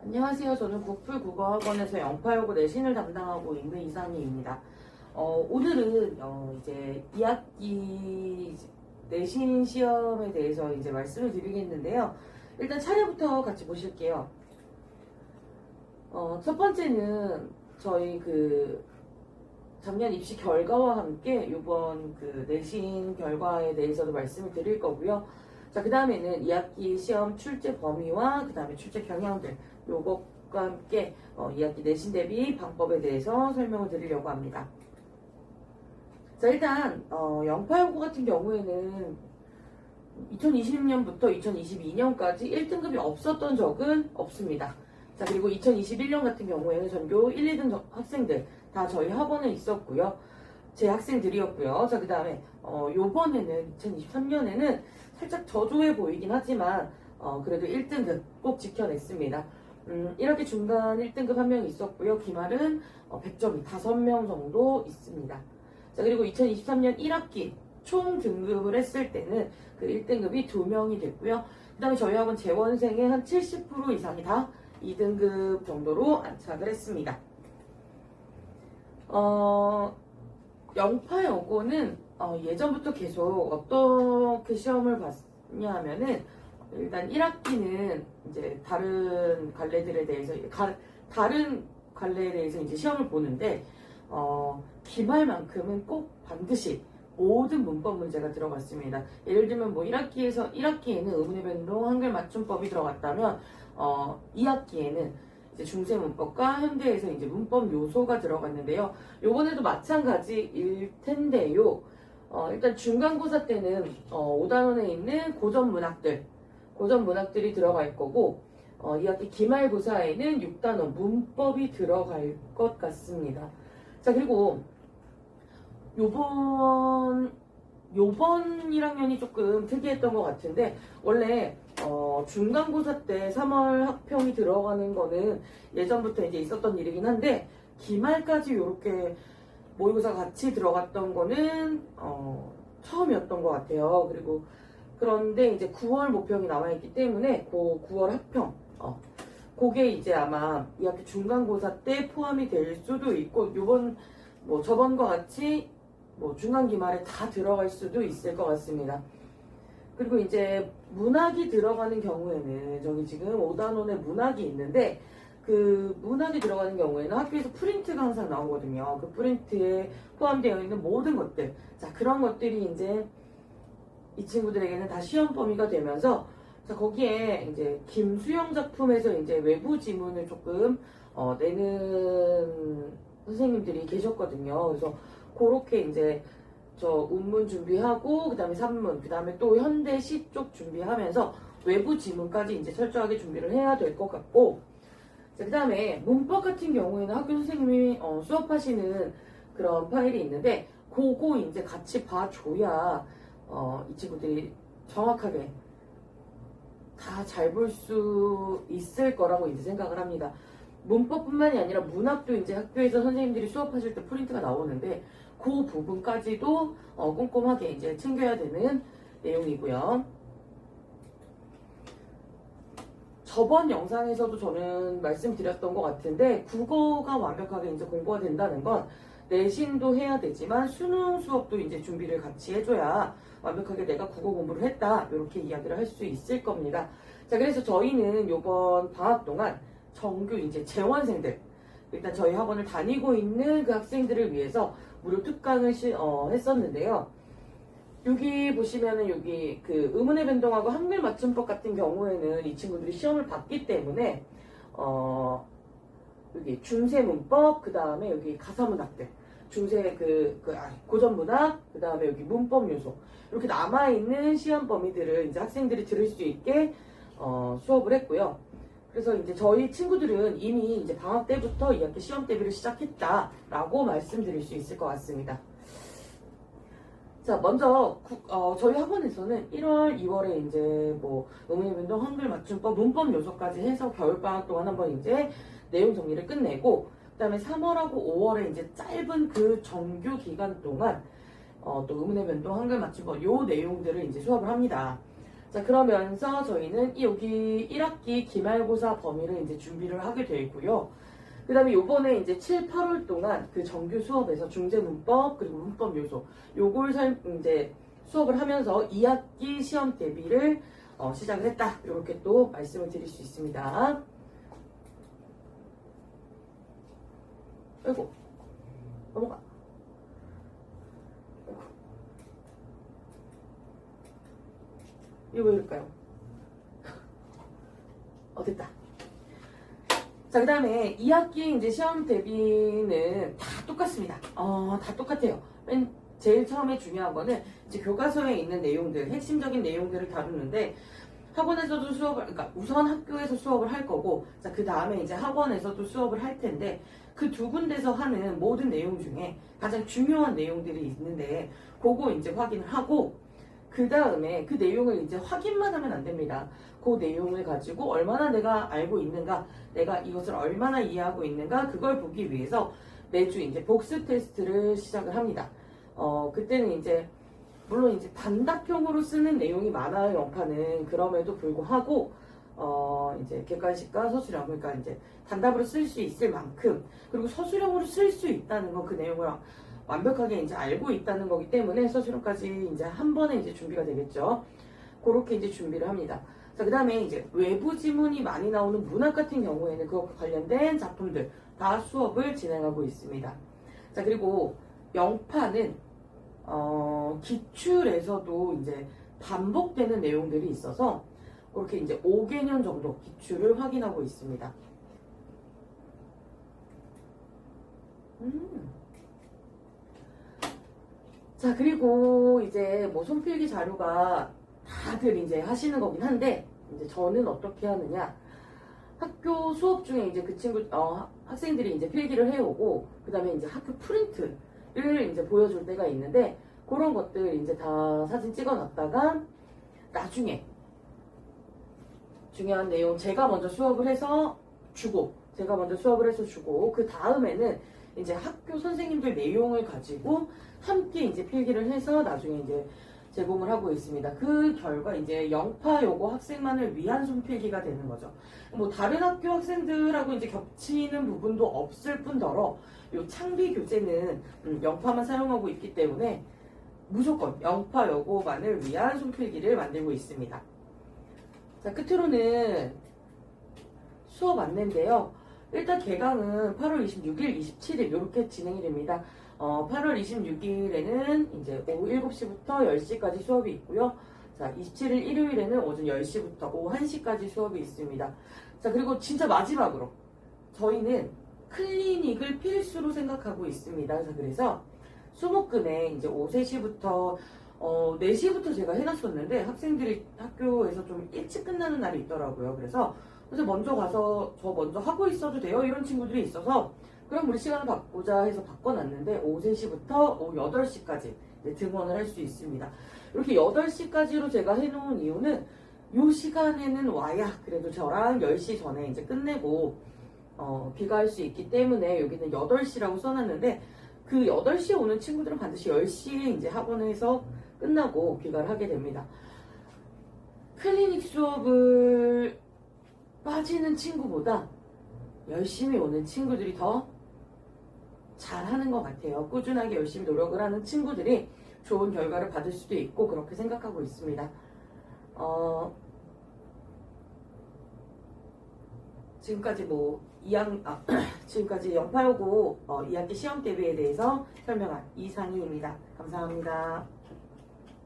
안녕하세요. 저는 국풀국어학원에서 영파여고 내신을 담당하고 있는 이상희입니다. 오늘은 이제 2학기 내신 시험에 대해서 이제 말씀을 드리겠는데요. 일단 차례부터 같이 보실게요. 첫 번째는 저희 작년 입시 결과와 함께 이번 내신 결과에 대해서도 말씀을 드릴 거고요. 자, 그 다음에는 2학기 시험 출제 범위와 그 다음에 출제 경향들 요것과 함께 2학기 내신 대비 방법에 대해서 설명을 드리려고 합니다. 자, 일단 영파여고 같은 경우에는 2020년부터 2022년까지 1등급이 없었던 적은 없습니다. 자, 그리고 2021년 같은 경우에는 전교 1, 2등 학생들 다 저희 학원에 있었고요. 제 학생들이었고요. 자, 그 다음에 요번에는 2023년에는 살짝 저조해 보이긴 하지만 그래도 1등급 꼭 지켜냈습니다. 이렇게 중간 1등급 한 명 있었고요. 기말은 100점이 5명 정도 있습니다. 자, 그리고 2023년 1학기 총 등급을 했을 때는 그 1등급이 2명이 됐고요. 그 다음에 저희 학원 재원생의 한 70% 이상이 다 2등급 정도로 안착을 했습니다. 영파여고는 예전부터 계속 어떻게 시험을 봤냐 하면은 일단 1학기는 이제 다른 관례에 대해서 이제 시험을 보는데 기말만큼은 꼭 반드시 모든 문법 문제가 들어갔습니다. 예를 들면 뭐 1학기에는 의문의 변동 한글 맞춤법이 들어갔다면 2학기에는 이제 중세 문법과 현대에서 이제 문법 요소가 들어갔는데요. 요번에도 마찬가지일 텐데요. 일단 중간고사 때는 5단원에 있는 고전 문학들이 들어갈 거고 2학기 기말고사에는 6단원 문법이 들어갈 것 같습니다. 자, 그리고 요번 1학년이 조금 특이했던 것 같은데 원래 중간고사 때 3월 학평이 들어가는 거는 예전부터 이제 있었던 일이긴 한데 기말까지 이렇게 모의고사 같이 들어갔던 거는 처음이었던 것 같아요. 그리고 그런데 이제 9월 모평이 나와있기 때문에 그 9월 학평 그게 이제 아마 2학기 중간고사 때 포함이 될 수도 있고 저번과 같이 중간 기말에 다 들어갈 수도 있을 것 같습니다. 그리고 이제 문학이 들어가는 경우에는 저기 지금 5단원에 문학이 있는데 그 문학이 들어가는 경우에는 학교에서 프린트가 항상 나오거든요. 그 프린트에 포함되어 있는 모든 것들, 자, 그런 것들이 이제 이 친구들에게는 다 시험 범위가 되면서 자, 거기에 이제 김수영 작품에서 이제 외부 지문을 조금 내는 선생님들이 계셨거든요. 그래서 그렇게 이제 저 운문 준비하고 그다음에 산문 그다음에 또 현대시 쪽 준비하면서 외부 지문까지 이제 철저하게 준비를 해야 될 것 같고, 자, 그다음에 문법 같은 경우에는 학교 선생님이 수업하시는 그런 파일이 있는데 그거 이제 같이 봐줘야 이 친구들이 정확하게 다 잘 볼 수 있을 거라고 이제 생각을 합니다. 문법뿐만이 아니라 문학도 이제 학교에서 선생님들이 수업하실 때 프린트가 나오는데 그 부분까지도 꼼꼼하게 이제 챙겨야 되는 내용이고요. 저번 영상에서도 저는 말씀드렸던 것 같은데 국어가 완벽하게 이제 공부가 된다는 건 내신도 해야 되지만 수능 수업도 이제 준비를 같이 해줘야 완벽하게 내가 국어 공부를 했다 이렇게 이야기를 할 수 있을 겁니다. 자, 그래서 저희는 이번 방학 동안 정규 이제 재원생들, 일단 저희 학원을 다니고 있는 그 학생들을 위해서 무료 특강을 했었는데요. 여기 보시면은 여기 그 의문의 변동하고 한글 맞춤법 같은 경우에는 이 친구들이 시험을 봤기 때문에 여기 중세 문법, 그 다음에 여기 가사문학들, 중세 고전 문학, 그 다음에 여기 문법 요소 이렇게 남아있는 시험 범위들을 이제 학생들이 들을 수 있게 수업을 했고요. 그래서 이제 저희 친구들은 이미 이제 방학 때부터 2학기 시험 대비를 시작했다라고 말씀드릴 수 있을 것 같습니다. 자, 먼저 저희 학원에서는 1월, 2월에 이제 의문의 변동, 한글 맞춤법, 문법 요소까지 해서 겨울방학 동안 한번 이제 내용 정리를 끝내고 그다음에 3월하고 5월에 이제 짧은 그 정규 기간 동안 또 의문의 변동, 한글 맞춤법 요 내용들을 이제 수업을 합니다. 자, 그러면서 저희는 여기 1학기 기말고사 범위를 이제 준비를 하게 되고요. 그 다음에 요번에 이제 7, 8월 동안 그 정규 수업에서 중재문법 그리고 문법 요소 요걸 이제 수업을 하면서 2학기 시험 대비를 시작을 했다. 이렇게 또 말씀을 드릴 수 있습니다. 아이고, 넘어가. 이거 왜 이럴까요? 됐다. 자, 그 다음에 2학기 이제 시험 대비는 다 똑같습니다. 다 똑같아요. 제일 처음에 중요한 거는 이제 교과서에 있는 내용들, 핵심적인 내용들을 다루는데 학원에서도 수업을, 그러니까 우선 학교에서 수업을 할 거고, 자, 그 다음에 이제 학원에서도 수업을 할 텐데 그 두 군데서 하는 모든 내용 중에 가장 중요한 내용들이 있는데 그거 이제 확인을 하고 그 다음에 그 내용을 이제 확인만 하면 안 됩니다. 그 내용을 가지고 얼마나 내가 알고 있는가, 내가 이것을 얼마나 이해하고 있는가, 그걸 보기 위해서 매주 이제 복습 테스트를 시작을 합니다. 그때는 이제, 물론 이제 단답형으로 쓰는 내용이 많아요, 영파는. 그럼에도 불구하고, 이제 객관식과 서술형, 그러니까 이제 단답으로 쓸 수 있을 만큼, 그리고 서술형으로 쓸 수 있다는 거, 그 내용을 완벽하게 이제 알고 있다는 거기 때문에 서술형까지 이제 한 번에 이제 준비가 되겠죠. 그렇게 이제 준비를 합니다. 자, 그 다음에 이제 외부 지문이 많이 나오는 문학 같은 경우에는 그것과 관련된 작품들 다 수업을 진행하고 있습니다. 자, 그리고 영파는 기출에서도 이제 반복되는 내용들이 있어서 그렇게 이제 5개년 정도 기출을 확인하고 있습니다. 자, 그리고 이제 뭐 손필기 자료가 다들 이제 하시는 거긴 한데, 이제 저는 어떻게 하느냐. 학교 수업 중에 이제 그 학생들이 이제 필기를 해오고, 그 다음에 이제 학교 프린트를 이제 보여줄 때가 있는데, 그런 것들 이제 다 사진 찍어 놨다가, 나중에 중요한 내용 제가 먼저 수업을 해서 주고, 그 다음에는 이제 학교 선생님들 내용을 가지고 함께 이제 필기를 해서 나중에 이제 제공을 하고 있습니다. 그 결과 이제 영파 요거 학생만을 위한 손필기가 되는 거죠. 뭐 다른 학교 학생들하고 이제 겹치는 부분도 없을 뿐더러 요 창비 교재는 영파만 사용하고 있기 때문에 무조건 영파 요거만을 위한 손필기를 만들고 있습니다. 자, 끝으로는 수업 안내인데요. 일단 개강은 8월 26일, 27일 이렇게 진행이 됩니다. 8월 26일에는 이제 오후 7시부터 10시까지 수업이 있고요. 자, 27일 일요일에는 오전 10시부터 오후 1시까지 수업이 있습니다. 자, 그리고 진짜 마지막으로 저희는 클리닉을 필수로 생각하고 있습니다. 자, 그래서 수목금에 이제 오후 3시부터 4시부터 제가 해놨었는데 학생들이 학교에서 좀 일찍 끝나는 날이 있더라고요. 그래서 먼저 가서 저 먼저 하고 있어도 돼요? 이런 친구들이 있어서 그럼 우리 시간을 바꾸자 해서 바꿔놨는데 오후 3시부터 오후 8시까지 등원을 할 수 있습니다. 이렇게 8시까지로 제가 해놓은 이유는 이 시간에는 와야 그래도 저랑 10시 전에 이제 끝내고 귀가할 수 있기 때문에 여기는 8시라고 써놨는데 그 8시에 오는 친구들은 반드시 10시에 이제 학원에서 끝나고 귀가를 하게 됩니다. 클리닉 수업을 빠지는 친구보다 열심히 오는 친구들이 더 잘하는 것 같아요. 꾸준하게 열심히 노력을 하는 친구들이 좋은 결과를 받을 수도 있고 그렇게 생각하고 있습니다. 지금까지 지금까지 영파여고 2학기 시험 대비에 대해서 설명한 이상희입니다. 감사합니다.